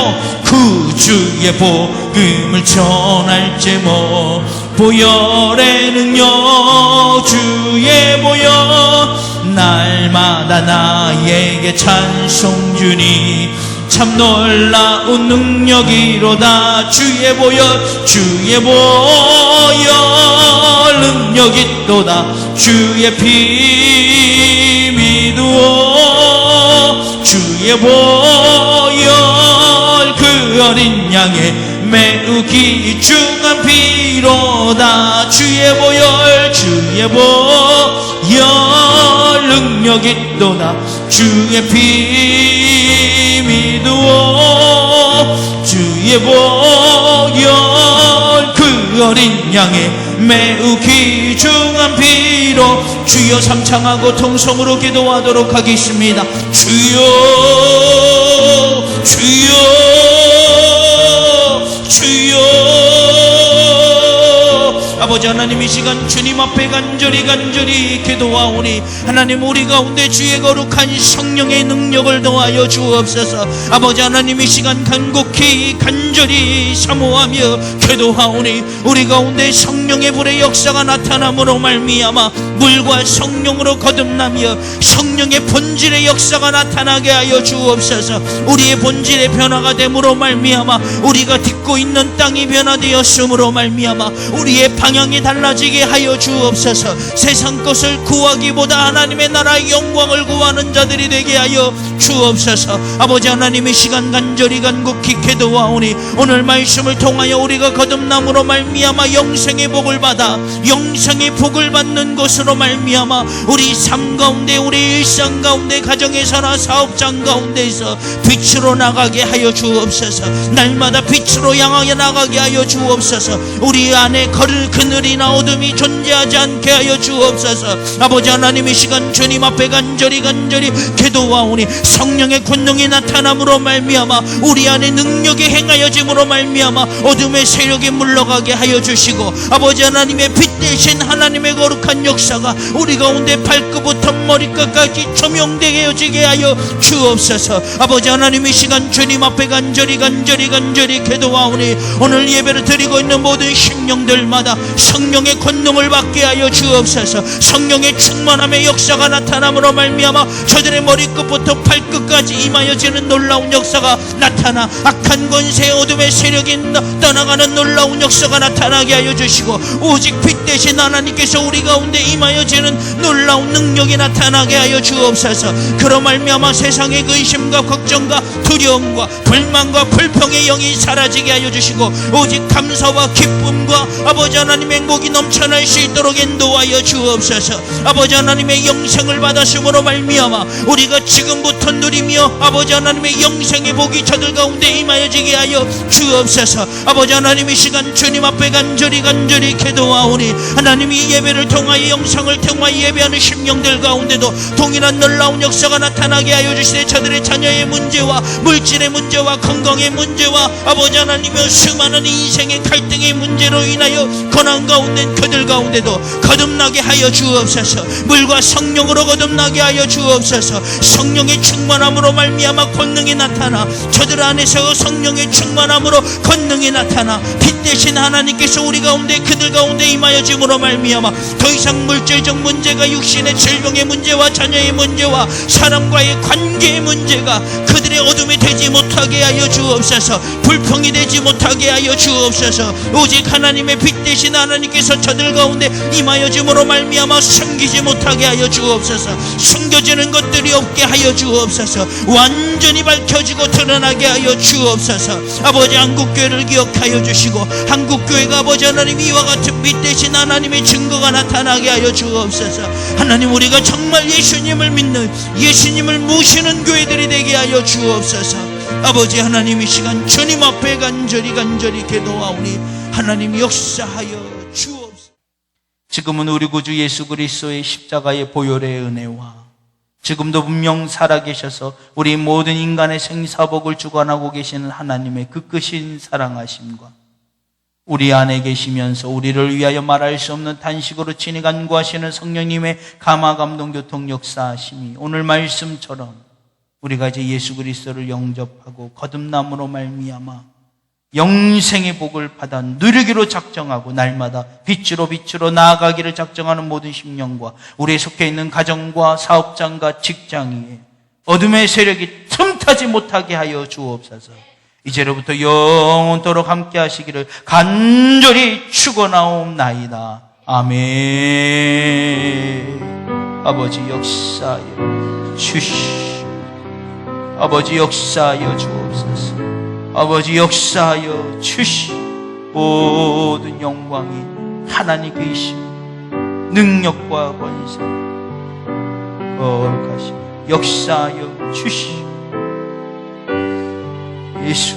구주의 복음을 전할 제목 보혈의 능력 주의 보혈 날마다 나에게 찬송 주니 참 놀라운 능력이로다 주의 보혈 능력 있도다 주의 피 믿으오 주의 보혈 그 어린 양의 매우 귀중한 피로다 주의 보혈 능력 있도다 주의 피 믿으오 주의 보혈 그 어린 양의 매우 귀중한 피로 주여 삼창하고 통성으로 기도하도록 하겠습니다. 주여 아버지 하나님 이 시간 주님 앞에 간절히 기도하오니 하나님 우리 가운데 주의 거룩한 성령의 능력을 더하여 주옵소서. 아버지 하나님 이 시간 간절히 사모하며 기도하오니 우리 가운데 성령의 불의 역사가 나타남으로 말미암아 물과 성령으로 거듭나며 성령의 본질의 역사가 나타나게 하여 주옵소서. 우리의 본질의 변화가 됨으로 말미암아 우리가 딛고 있는 땅이 변화되었으므로 말미암아 우리의 방향이 달라지게 하여 주옵소서. 세상 것을 구하기보다 하나님의 나라의 영광을 구하는 자들이 되게 하여 주옵소서. 아버지 하나님 이 시간 간절히 기도하오니 오늘 말씀을 통하여 우리가 거듭남으로 말미암아 영생의 복을 받아 영생의 복을 받는 것으로 말미암아 우리 삶 가운데 우리 일상 가운데 가정에서나 사업장 가운데에서 빛으로 나가게 하여 주옵소서. 날마다 빛으로 향하여 나가게 하여 주옵소서. 우리 안에 그늘이나 어둠이 존재하지 않게 하여 주옵소서. 아버지 하나님 이 시간 주님 앞에 간절히 기도하오니 성령의 권능이 나타남으로 말미암아 우리 안에 능력이 행하여짐으로 말미암아 어둠의 세력이 물러가게 하여 주시고 아버지 하나님의 빛 대신 하나님의 거룩한 역사가 우리 가운데 발끝부터 머리끝까지 조명되어지게 하여 주옵소서. 아버지 하나님 이 시간 주님 앞에 간절히 기도하오니 오늘 예배를 드리고 있는 모든 심령들마다 성령의 권능을 받게 하여 주옵소서. 성령의 충만함의 역사가 나타남으로 말미암아 저들의 머리끝부터 발끝까지 임하여지는 놀라운 역사가 나타나 악한 권세 어둠의 세력이 떠나가는 놀라운 역사가 나타나게 하여 주시고, 오직 빛 대신 하나님께서 우리 가운데 임하여지는 놀라운 능력이 나타나게 하여 주옵소서. 그로 말미암아 세상의 근심과 걱정과 두려움과 불만과 불평의 영이 사라지게 하여 주시고, 오직 감사와 기쁨과 아버지 하나님의 행복이 넘쳐날 수 있도록 인도하여 주옵소서. 아버지 하나님의 영생을 받았으므로 말미암아 우리가 지금부터 누리며 아버지 하나님의 영생의 복이 저들 가운데 임하여지게 하여 주옵소서. 아버지 하나님, 이 시간 주님 앞에 간절히 기도하오니, 하나님이 예배를 통하여 영상을 통하여 예배하는 심령들 가운데도 동일한 놀라운 역사가 나타나게 하여 주시되, 저들의 자녀의 문제와 물질의 문제와 건강의 문제와 아버지 하나님의 수많은 인생의 갈등의 문제로 인하여 고난 가운데 그들 가운데도 거듭나게 하여 주옵소서. 물과 성령으로 거듭나게 하여 주옵소서. 성령의 충만함으로 말미암아 권능이 나타나, 저들 안에서 성령의 충만함으로 권능이 나타나 빛 대신 하나님께서 우리 가운데 그들 가운데 임하여짐으로 말미암아 더 이상 물질적 문제가, 육신의 질병의 문제와 자녀의 문제와 사람과의 관계의 문제가 그들의 어둠이 되지 못하게 하여 주옵소서. 불평이 되지 못하게 하여 주옵소서. 오직 하나님의 빛 대신 하나님께서 저들 가운데 임하여짐으로 말미암아 숨기지 못하게 하여 주옵소서. 숨겨지는 것들이 없게 하여 주옵소서. 완전히 밝혀지고 드러나게 하여 주옵소서. 아버지, 한국교회를 기억하여 주시고, 한국교회가 아버지 하나님 이와 같은 빛 대신 하나님의 증거가 나타나게 하여 주옵소서. 하나님, 우리가 정말 예수님을 믿는, 예수님을 모시는 교회들이 되게 하여 주옵소서. 아버지 하나님, 이 시간 주님 앞에 간절히 기도하오니 하나님 역사하여 주옵소서. 지금은 우리 구주 예수 그리스도의 십자가의 보혈의 은혜와 지금도 분명 살아계셔서 우리 모든 인간의 생사복을 주관하고 계시는 하나님의 그 크신 사랑하심과 우리 안에 계시면서 우리를 위하여 말할 수 없는 탄식으로 친히 간구하시는 성령님의 감화 감동 교통 역사하심이 오늘 말씀처럼 우리가 이제 예수 그리스도를 영접하고 거듭남으로 말미암아 영생의 복을 받아 누리기로 작정하고 날마다 빛으로 나아가기를 작정하는 모든 심령과 우리에 속해 있는 가정과 사업장과 직장에 어둠의 세력이 틈타지 못하게 하여 주옵소서. 이제로부터 영원토록 함께 하시기를 간절히 축원하옵나이다. 아멘. 아버지 역사하여 주시오. 아버지 역사하여 주옵소서. 아버지 역사하여 주시오. 모든 영광이 하나님께이시오. 능력과 권세 거룩하시오. 역사하여 주시오. 예수